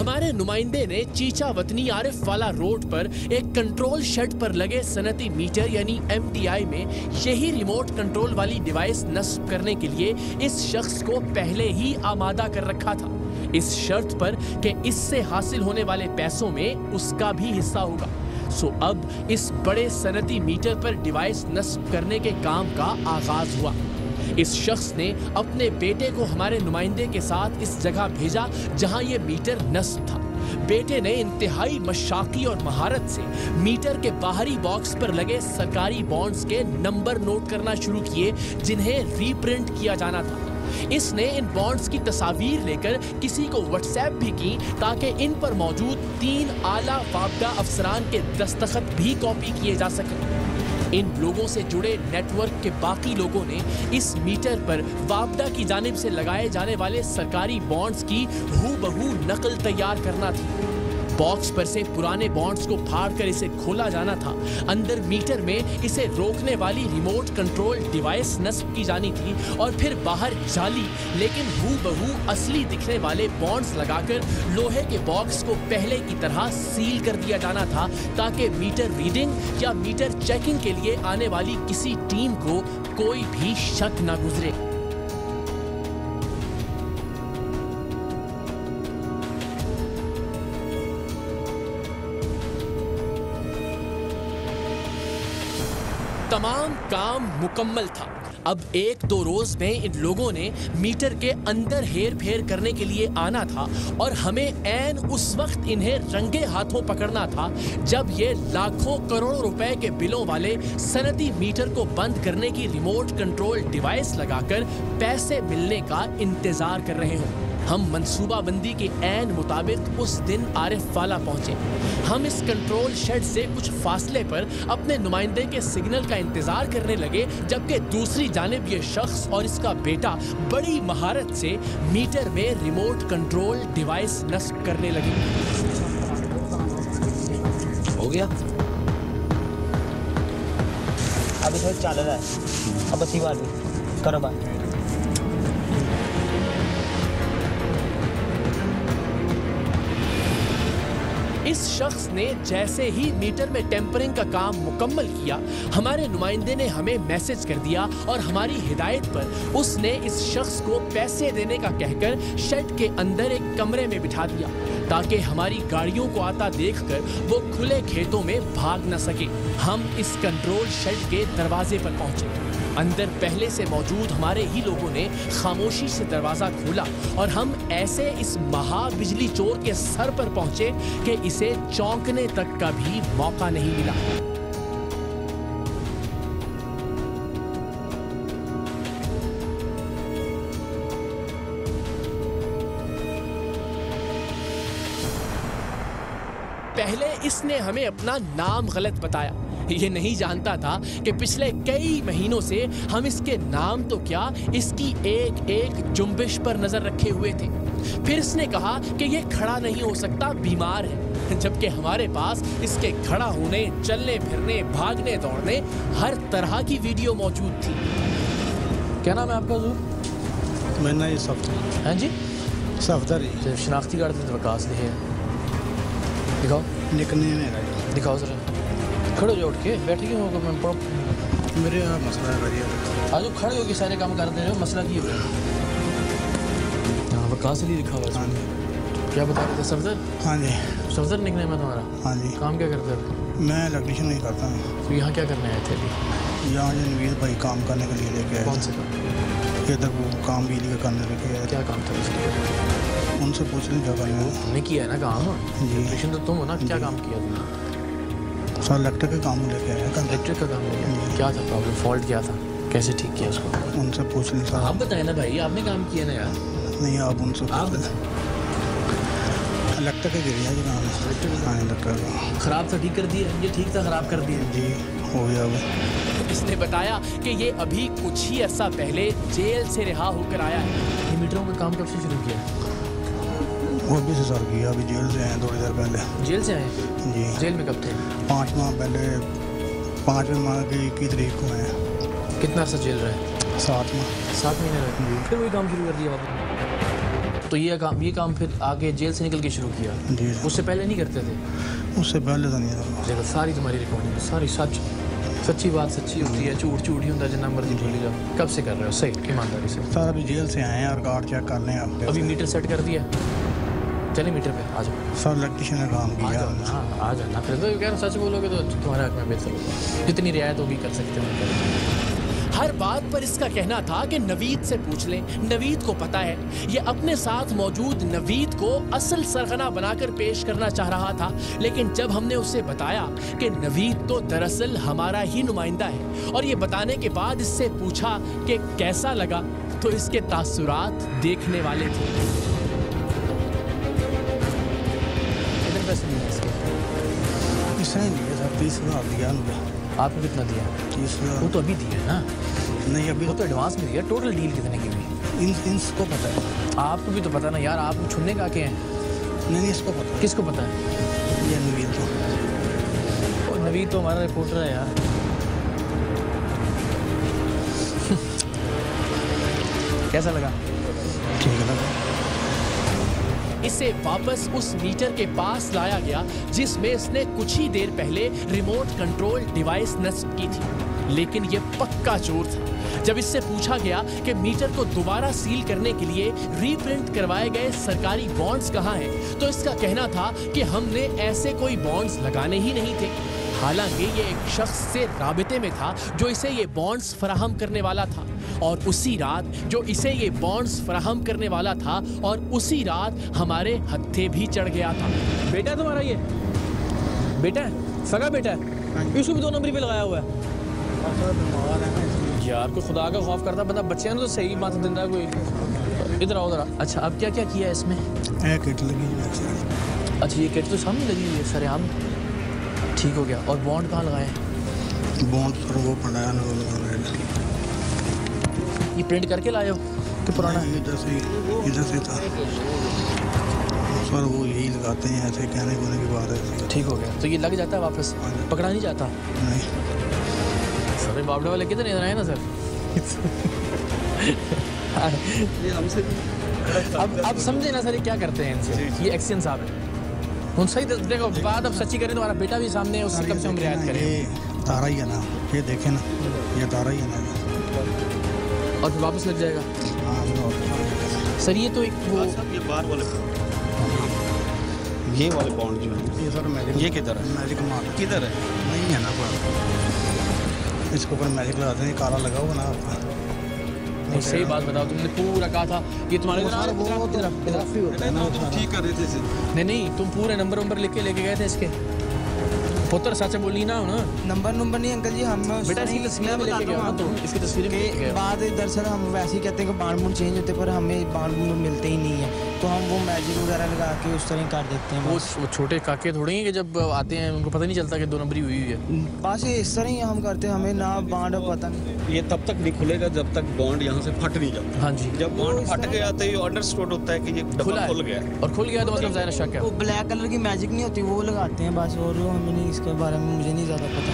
हमारे नुमाइंदे ने चीचा वतनी आरिफ वाला रोड पर एक कंट्रोल शेड पर लगे सनती मीटर यानी MTI में यही रिमोट कंट्रोल वाली डिवाइस नस्ब करने के लिए इस शख्स को पहले ही आमादा कर रखा था, इस शर्त पर कि इससे हासिल होने वाले पैसों में उसका भी हिस्सा होगा। सो अब इस बड़े सनती मीटर पर डिवाइस नस्ब करने के काम का आगाज हुआ। इस शख्स ने अपने बेटे को हमारे नुमाइंदे के साथ इस जगह भेजा जहां ये मीटर नस्ब था। बेटे ने इंतहाई मशाकी और महारत से मीटर के बाहरी बॉक्स पर लगे सरकारी बॉन्ड्स के नंबर नोट करना शुरू किए जिन्हें रीप्रिंट किया जाना था। इसने इन बॉन्ड्स की तस्वीर लेकर किसी को व्हाट्सएप भी की ताकि इन पर मौजूद 3 आला वापदा अफसरान के दस्तखत भी कॉपी किए जा सकें। इन लोगों से जुड़े नेटवर्क के बाकी लोगों ने इस मीटर पर वापदा की जानिब से लगाए जाने वाले सरकारी बॉन्ड्स की हूबहू नकल तैयार करना थी। बॉक्स पर से पुराने बॉन्ड्स को फाड़कर इसे खोला जाना था। अंदर मीटर में इसे रोकने वाली रिमोट कंट्रोल डिवाइस नस्ब की जानी थी और फिर बाहर जाली लेकिन हूबहू असली दिखने वाले बॉन्ड्स लगाकर लोहे के बॉक्स को पहले की तरह सील कर दिया जाना था ताकि मीटर रीडिंग या मीटर चेकिंग के लिए आने वाली किसी टीम को कोई भी शक न गुजरे। तमाम काम मुकम्मल था। अब 1-2 रोज में इन लोगों ने मीटर के अंदर हेर फेर करने के लिए आना था और हमें ऐन उस वक्त इन्हें रंगे हाथों पकड़ना था जब ये लाखों करोड़ों रुपए के बिलों वाले सनदी मीटर को बंद करने की रिमोट कंट्रोल डिवाइस लगाकर पैसे मिलने का इंतजार कर रहे हों। हम मंसूबाबंदी के ऐन मुताबिक उस दिन आरिफ वाला पहुंचे। हम इस कंट्रोल शेड से कुछ फासले पर अपने नुमाइंदे के सिग्नल का इंतजार करने लगे जबकि दूसरी जानिब ये शख्स और इसका बेटा बड़ी महारत से मीटर में रिमोट कंट्रोल डिवाइस नस्ब करने लगे। हो गया, अभी थोड़ा चल रहा है, अब अच्छी बात नहीं करो बात। इस शख्स ने जैसे ही मीटर में टेम्परिंग का काम मुकम्मल किया, हमारे नुमाइंदे ने हमें मैसेज कर दिया और हमारी हिदायत पर उसने इस शख्स को पैसे देने का कहकर शेड के अंदर एक कमरे में बिठा दिया ताकि हमारी गाड़ियों को आता देखकर वो खुले खेतों में भाग न सके। हम इस कंट्रोल शेड के दरवाजे पर पहुंचे। अंदर पहले से मौजूद हमारे ही लोगों ने खामोशी से दरवाजा खोला और हम ऐसे इस महा बिजली चोर के सर पर पहुंचे कि इसे चौंकने तक का भी मौका नहीं मिला। पहले इसने हमें अपना नाम गलत बताया। ये नहीं जानता था कि पिछले कई महीनों से हम इसके नाम तो क्या इसकी एक एक जुम्बिश पर नजर रखे हुए थे। फिर इसने कहा कि ये खड़ा नहीं हो सकता, बीमार है, जबकि हमारे पास इसके खड़ा होने, चलने फिरने, भागने दौड़ने हर तरह की वीडियो मौजूद थी। क्या नाम है आपका हुजूर? मेरा नाम सफदर। हाँ जी, सफदर जी। शनाख्ती कार्ड से वकास लिखे दिखाओ। निकलने में दिखाओ जरा, खड़े हो जाओ, उठ के बैठे क्यों होगा? मैं पढ़ो। मेरे मसला है आज खड़े होके सारे काम कर दे रहे हो, मसला की हो रहा है? हाँ, वकास लिए लिखा हुआ है। क्या बता रहे थे? सफदर? हाँ जी। सफदर निकले मैं तुम्हारा? हाँ जी। काम क्या करते हो? मैं इलेक्ट्रिशियन नहीं करता हूँ। तो यहाँ क्या करने आए थे अभी? यहाँ जो नवीद भाई काम करने के लिए लेके आए। कौन से काम? इधर वो काम बिजली का करने लेके आए। क्या काम था उसका? उनसे पूछ लें क्या करना है। तुमने किया है ना काम? जी। इलेक्ट्रिशियन तो तुम हो ना, क्या काम किया तुमने? सर इलेक्ट्रिक का काम लेके आया। इलेक्ट्रिक का काम लेके क्या था? प्रॉब्लम, फॉल्ट क्या था? कैसे ठीक किया उसको? उनसे पूछ लें सर। आप बताएं ना भाई, आपने काम किया ना यार। नहीं, आप उनसे आप बताएं। इलेक्ट्रिक का गिरिया जी काम है। हाँ, इलेक्ट्रिक खराब था, ठीक कर दिया? ये ठीक था, खराब कर दिया? जी, हो गया वो। इसने बताया कि ये अभी कुछ ही अरसा पहले जेल से रिहा होकर आया है। ये मीटरों का काम कब से शुरू किया? वो भी से सर किया, अभी जेल से आए 2 हज़ार पहले। जेल से आए? जी। जेल में कब थे? 5 माह पहले, 5वें माह की 21 तारीख को आए। कितना अर्सा जेल रहे? 7 माह। 7 महीने रहे। फिर वही काम शुरू कर दिया वापस? तो ये काम फिर आगे जेल से निकल के शुरू किया? जी उससे पहले नहीं करते थे? उससे पहले तो नहीं था। देखो सारी तुम्हारी रिकॉर्डिंग सारी सच्ची बात सच्ची होती है, झूठ ही होता है, जितना मर्जी बोली जाओ। कब से कर रहे हो? सही ईमानदारी से। सर अभी जेल से आए हैं और कार्ड चेक कर लें आप। अभी मीटर सेट कर दिया? चले मीटर पे आ जाओ। सर इलेक्ट्रिशियन ने काम किया। हाँ आ जाना। फिर तो कह रहा सच बोलोगे तो तुम्हारे हक में बेहतर होगा। जितनी रियायत होगी कर सकते हो। हर बात पर इसका कहना था कि नवीद से पूछ लें, नवीद को पता है। ये अपने साथ मौजूद नवीद को असल सरगना बनाकर पेश करना चाह रहा था, लेकिन जब हमने उसे बताया कि नवीद तो दरअसल हमारा ही नुमाइंदा है और ये बताने के बाद इससे पूछा कि कैसा लगा, तो इसके तासुरात देखने वाले थे। कितने पैसे दिए इसके? इसने दिया सर 30,000 दिया मुझे। आपको कितना दिया? 30,000। वो तो अभी दिया है ना? नहीं अभी वो तो एडवांस में दिया। टोटल डील कितने की हुई? इनको पता है। आपको भी तो पता ना यार, आप छुनने का के हैं। नहीं इसको पता है। किसको पता है? ये नवीद को। और नवीद तो हमारा रिपोर्टर है यार। कैसा लगा? ठीक लगा। इसे वापस उस मीटर के पास लाया गया जिसमें इसने कुछ ही देर पहले रिमोट कंट्रोल डिवाइस नस्ब की थी, लेकिन ये पक्का चोर था। जब इससे पूछा गया कि मीटर को दोबारा सील करने के लिए रीप्रिंट करवाए गए सरकारी बॉन्ड्स कहाँ हैं, तो इसका कहना था कि हमने ऐसे कोई बॉन्ड्स लगाने ही नहीं थे। हालांकि ये एक शख्स से राबिते में था जो इसे ये बॉन्ड्स फराहम करने वाला था, और उसी रात जो इसे ये बॉन्ड्स फराहम करने वाला था और उसी रात हमारे हत्थे भी चढ़ गया था। बेटा है तुम्हारा ये? बेटा है? सगा बेटा है? इसको भी 2 नंबरी पे लगाया हुआ है यार। कोई खुदा का खौफ करता बंदा, बच्चे हैं तो सही बात दिन रहा कोई। इधर आओ जरा। अच्छा अब क्या क्या किया है इसमें? एक किट लगी है। अच्छा ये किट तो सामने लगी हुई है सरेआम। ठीक हो गया। और बॉन्ड कहाँ लगाए? बॉन्ड पर वो पड़ा है। ये प्रिंट करके लाए हो कि पुराना? इधर से था सर, वो यही लगाते हैं ऐसे कहने कोने की बात है। ठीक हो गया। तो ये लग जाता है वापस? पकड़ा नहीं जाता? नहीं सर बावड़े वाले कितने इधर आए ना सर। अब समझे ना सर ये क्या करते हैं इनसे। ये एक्शन साहब है उन सही। देखो बात अब सच्ची करें, तुम्हारा बेटा भी सामने है, उससे कम से कम रियायत करें। ये तारा ही है ना, ये देखे ना, ये तारा ही है ना। और फिर वापस लग जाएगा? हाँ सर ये तो एक वो ये बार वाले ये वाले बॉन्ड जो है ये सर मैजिक। ये किधर है? मैजिक मार किधर है? नहीं है ना पर इसको ऊपर मैजिक लगाते हैं, काला लगा हुआ ना आपका। नहीं सही बात बताओ, तुमने पूरा कहा था ये तुम्हारे ठीक कर रहे थे। नहीं तुम पूरे नंबर लेके गए थे इसके। पुत्र सच बोली ना नंबर नहीं अंकल जी, हम बेटा इसकी तस्वीरें में लेके गया तो इसकी तस्वीरें में लेके गया। बाद दरअसल हम वैसे ही कहते हैं कि बांड चेंज होते पर हमें बांड मिलते ही नहीं है, तो हम वो मैजिक वगैरह लगा के उस तरह कर देते हैं। वो छोटे काके थोड़े हैं कि जब आते हैं उनको पता नहीं चलता कि 2 नंबरी हुई है। बस इस तरह ही हम करते हैं, हमें ना बांड पता नहीं। ये तब तक नहीं खुलेगा जब तक बॉन्ड यहाँ से फट नहीं जाता। हाँ जी। जब बॉन्ड फट गया तो ये अंडरस्टूड होता है कि ये डब्बा खुल गया। और खुल गया तो मतलब ज़ाहिर शक है। वो ब्लैक कलर की मैजिक नहीं होती, वो लगाते हैं बस, और हमें नहीं इसके बारे में मुझे नहीं ज़्यादा पता।